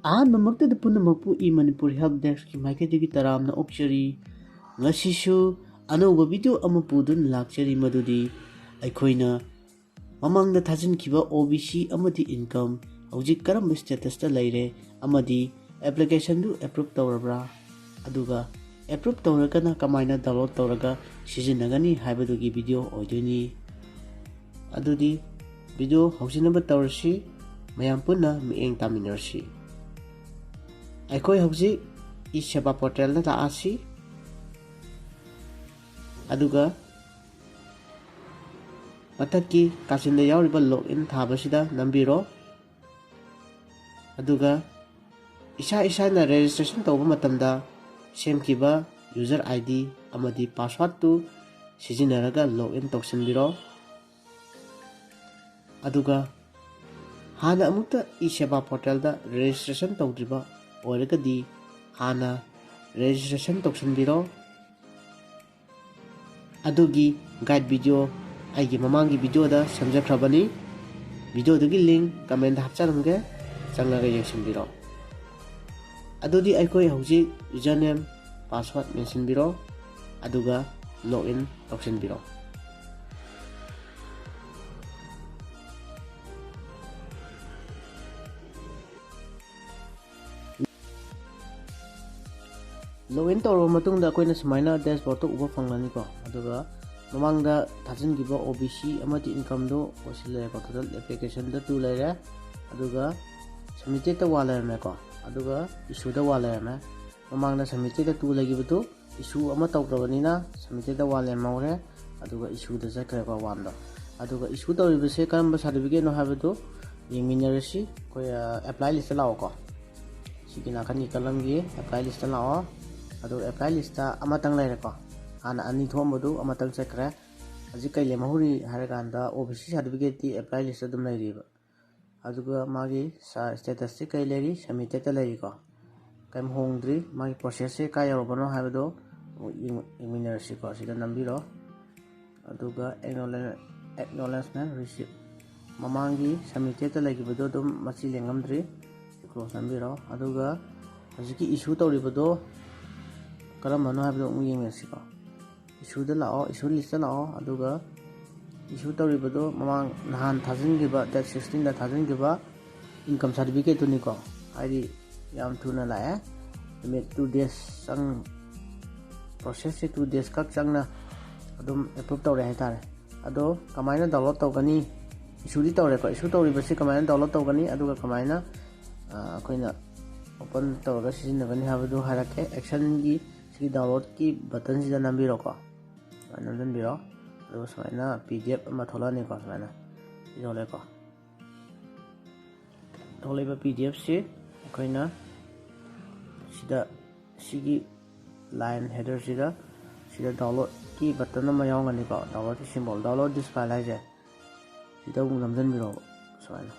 ꯑꯍꯥꯟꯕꯃꯛꯇꯗ ꯄꯨꯝꯅꯃꯛꯄꯨ e-Manipur Help Desk की माइकैꯗगी तरामना ओक्चरी ngasisu anouba video ama pudun lakchari madudi aikoina mamangda thajinkiba OBC amadi income hojik karam status ta leire amadi application du approve tawrabra aduga approve tawragana kamaina download tawraga sizinagani haibadugi video oiduni adudi video hojinaba tawrasi mayam punna mieng taminarsi aikoi hojik e-Seba Portal na taasi aduga mathaki kasinda yauriba login thabasida nambiro aduga isa na registration tawba matamda semkiba user ID amadi password tu sizinaraga login tawsinbiro aduga hana amukta e-Seba Portal da registration tawdriba oiragadi hana registration tawsinbiro adugi guide video aigi mamangi video da samjakhrabani video dagi link comment da hapcharamge changaga yeksinbiro adudi aikoi hauji username password mentionbiro aduga login tawsinbiro login tawraba matungda akoina sumaina dashboard to uba fanglani ko aduga mamangda thajingiba OBC amati income do osile ko total application da tu leire aduga submitted ta walerne ko aduga issue da walerne mamangda submitted da tu legibutu issue ama tawdrabanina submitted da walen maure aduga issue da zakre ko wanda aduga issue tawribase karamba certificate no habatu yengminarasi ko apply list lao ko sigina khani kalamgi apply list lao adu apply list amatang leire ko ana ani thombodu amatang chekre aji kai lemahuri haraganda OBC certificate ti apply list dum leiriba aduga magi status ti kai leri submitted ta leiri ko kai hongdri magi process se kai yorobano habado iminarsi ko sida nambiro aduga acknowledgement receipt mamangi submitted ta legibodo dum machi lengamdri close nambiro aduga ajiki issue tawribado karamano habdo yengesi ko issue da lao issue list da lao aduga issue tawribado mamang nahan thajingiba date 16 da thajingiba income certificate ni ko haidi yam thuna lae limit 2 days sang process 2 days kak changna adum approve tawre haitare ado kamaina download tawgani issue di tawre ko issue tawribasi kamaina download tawgani aduga kamaina koina open tawra sizinagani habadu harake action gi download की button से नंबीरो को नंबीरो तो समाना PDF ama tholani ko समाना इरोले को tholeba PDF से कोइना सिदा सिगी line header सिदा download की बटन ama यावंगनि को download की symbol download this file है जे सिदा उ नमजनबीरो समाना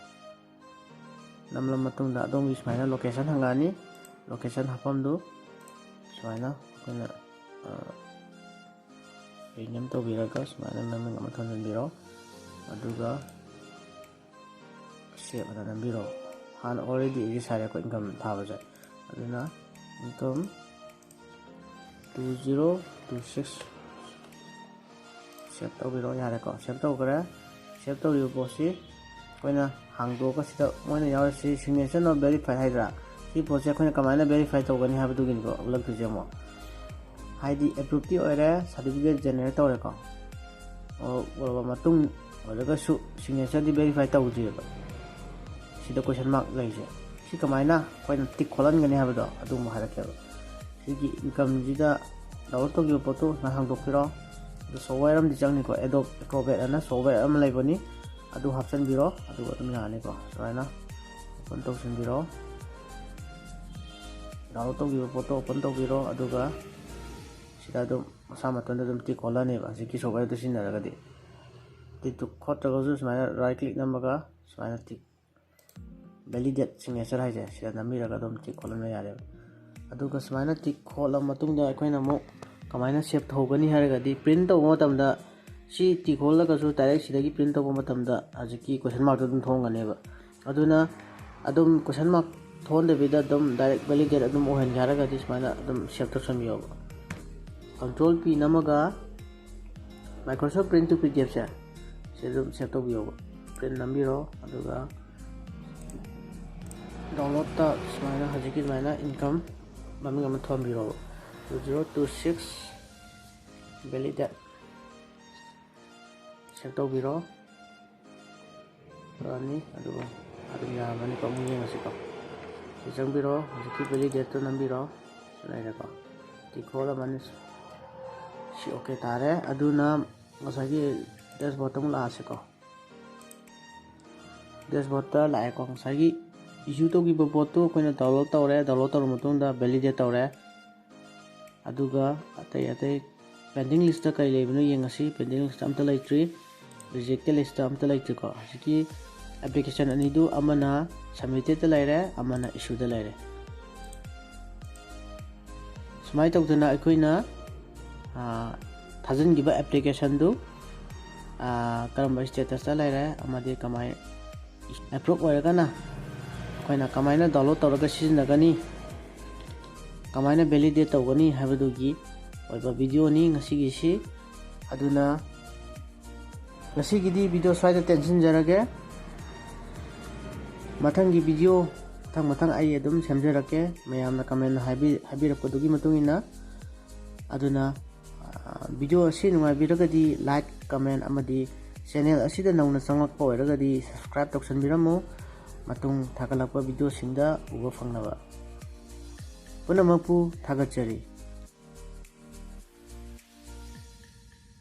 नमलम मतुंदा दोंगी समाना location hangani location hapamdu समाना कोना rename to biraga समाना naming ama thonbiro aduga save ana nambiro han already register ko income thabaja aduna income 2026 save to biro yare ko save to kare save to ri posi koina hangdo ka sida moina yaw si signature no verify haidra si project koina kamaina verify to gani habdu gin ko ulag tu jemo haidi approve ti oire certificate generate tawre ko o matung odaga su signature di verify tawji ba sida question mark laise si kamaina koina tik kholan gani habdo adu ma harake sigi income jida download to gi photo na hang dokiro the software am di jangni ko adobe acrobat ana software am laibani adu hapsan biro adu adum yani ko soina open to sin biro download to gi photo open to biro aduga sida dum sama tonda dum tik kolani ba sigi software to sin naragadi tik to khot to ju soina right click namaga soina tik validate signature haije sida namiraga dum tik kolan yare aduga soina tik khola matungda akoina mo kamaina save thogani haragadi print to matamda si tik khola ka su direct sidagi print to matamda ajiki question mark dum thongane ba aduna adum question mark ꯊꯣꯟꯗꯕꯤꯗ ꯑꯗꯨꯝ direct validate ꯑꯗꯨꯝ ꯑꯣꯏꯍꯟꯒꯦ ꯍꯥꯏꯔꯒꯗꯤ ꯁꯨꯃꯥꯏꯅ ꯑꯗꯨꯝ ꯁꯦꯞ ꯇꯧꯁꯟꯕꯤꯌꯣꯕ control ꯄꯤ ꯅꯝꯃꯒ Microsoft Print to PDF ꯁꯦ ꯑꯗꯨꯝ ꯁꯦꯞ ꯇꯧꯕꯤꯌꯣꯕ print ꯅꯝꯕꯤꯔꯣ ꯑꯗꯨꯒ ꯗꯥꯎꯟꯂꯣꯗꯇ ꯁꯨꯃꯥꯏꯅ ꯍꯧꯖꯤꯛꯀꯤ ꯁꯨꯃꯥꯏꯅ ꯏꯟꯀꯝ ꯃꯃꯤꯡ ꯑꯃ ꯊꯣꯟꯕꯤꯔꯣꯕ 2026 validate ꯁꯦꯞ ꯇꯧꯕꯤꯔꯣ ꯔꯅꯤ ꯑꯗꯨꯒ ꯑꯗꯨꯝ ꯌꯥꯔꯝꯃꯅꯤꯀꯣ ꯑꯃꯨꯛ ꯌꯦꯡꯉꯁꯤꯀꯣ ꯁꯤ ꯆꯪꯕꯤꯔꯣ ꯍꯧꯖꯤꯛꯀꯤ ꯚꯦꯂꯤꯗꯦꯠꯇꯣ ꯅꯝꯕꯤꯔꯣ ꯂꯩꯔꯦꯀꯣ ꯇꯤꯛꯈꯣꯜ ꯑꯃꯅꯤ ꯁꯤ ꯑꯣꯀꯦ ꯇꯥꯔꯦ ꯑꯗꯨꯅ ꯉꯁꯥꯏꯒꯤ ꯗꯦꯁꯕꯣꯔꯗꯇ ꯑꯃꯨꯛ ꯂꯥꯛꯑꯁꯤꯀꯣ ꯗꯦꯁꯕꯣꯔꯗꯇ ꯂꯥꯛꯑꯦꯀꯣ ꯉꯁꯥꯏꯒꯤ ꯏꯁꯨ ꯇꯧꯈꯤꯕ ꯄꯣꯠꯇꯨ ꯑꯩꯈꯣꯏꯅ ꯗꯥꯎꯟꯂꯣꯗ ꯇꯧꯔꯦ ꯗꯥꯎꯟꯂꯣꯗ ꯇꯧꯔꯕ ꯃꯇꯨꯡꯗ ꯚꯦꯂꯤꯗꯦꯠ ꯇꯧꯔꯦ ꯑꯗꯨꯒ ꯑꯇꯩ ꯄꯦꯟꯗꯤꯡ ꯂꯤꯁꯇ ꯀꯔꯤ ꯂꯩꯕꯅꯣ ꯌꯦꯡꯉꯁꯤ ꯄꯦꯟꯗꯤꯡ ꯂꯤꯁꯇ ꯑꯝꯇ ꯂꯩꯇ꯭ꯔꯤ ꯔꯤꯖꯦꯛꯇꯦꯠ ꯂꯤꯁꯇ ꯑꯝꯇ ꯂꯩꯇ꯭ꯔꯤꯀꯣ ꯍꯧꯖꯤꯛꯀꯤ ꯑꯦꯄ꯭ꯂꯤꯀꯦꯁꯟ ꯑꯅꯤꯗꯨ ꯑꯃꯅ ꯁꯕꯃꯤꯇꯦꯠꯇ ꯂꯩꯔꯦ ꯑꯃꯅ ꯏꯁꯨꯗ ꯂꯩꯔꯦ ꯁꯨꯃꯥꯏꯅ ꯇꯧꯗꯅ ꯑꯩꯈꯣꯏꯅ ꯊꯥꯖꯤꯟꯈꯤꯕ ꯑꯦꯄ꯭ꯂꯤꯀꯦꯁꯟꯗꯨ ꯀꯔꯝꯕ ꯁ꯭ꯇꯦꯇꯁꯇ ꯂꯩꯔꯦ ꯑꯃꯗꯤ ꯀꯃꯥꯏ ꯑꯦꯄ꯭ꯔꯨꯞ ꯑꯣꯏꯔꯒꯅ ꯑꯩꯈꯣꯏꯅ ꯀꯃꯥꯏꯅ ꯗꯥꯎꯟꯂꯣꯗ ꯇꯧꯔꯒ ꯁꯤꯖꯤꯟꯅꯒꯅꯤ ꯀꯃꯥꯏꯅ ꯚꯦꯂꯤꯗꯦꯠ ꯇꯧꯒꯅꯤ ꯍꯥꯏꯕꯗꯨꯒꯤ ꯑꯣꯏꯕ ꯚꯤꯗꯤꯑꯣꯅꯤ ꯉꯁꯤꯒꯤꯁꯤ ꯑꯗꯨꯅ ꯉꯁꯤꯒꯤꯗꯤ ꯚꯤꯗꯤꯑꯣ ꯁ꯭ꯋꯥꯏꯗ ꯇꯦꯟꯁꯤꯟꯖꯔꯒꯦ ꯃꯊꯪꯒꯤ ꯚꯤꯗꯤꯑꯣ ꯃꯊꯪ ꯑꯩ ꯑꯗꯨꯝ ꯁꯦꯝꯖꯔꯛꯀꯦ ꯃꯌꯥꯝꯅ ꯀꯃꯦꯟ ꯍꯥꯏꯕꯤꯔꯛꯄꯗꯨꯒꯤ ꯃꯇꯨꯡ ꯏꯟꯅ ꯑꯗꯨꯅ ꯚꯤꯗꯤꯑꯣ ꯑꯁꯤ ꯅꯨꯡꯉꯥꯏꯕꯤꯔꯒꯗꯤ ꯂꯥꯏꯛ ꯀꯃꯦꯟ ꯑꯃꯗꯤ ꯆꯦꯅꯦꯜ ꯑꯁꯤꯗ ꯅꯧꯅ ꯆꯪꯂꯛꯄ ꯑꯣꯏꯔꯒꯗꯤ ꯁꯕꯁꯀ꯭ꯔꯥꯏꯕ ꯇꯧꯁꯟꯕꯤꯔꯝꯃꯨ ꯃꯇꯨꯡ ꯊꯥꯒꯠꯂꯛꯄ ꯚꯤꯗꯤꯑꯣꯁꯤꯡꯗ ꯎꯕ ꯐꯪꯅꯕ ꯄꯨꯝꯅꯃꯛꯄꯨ ꯊꯥꯒꯠꯆꯔꯤ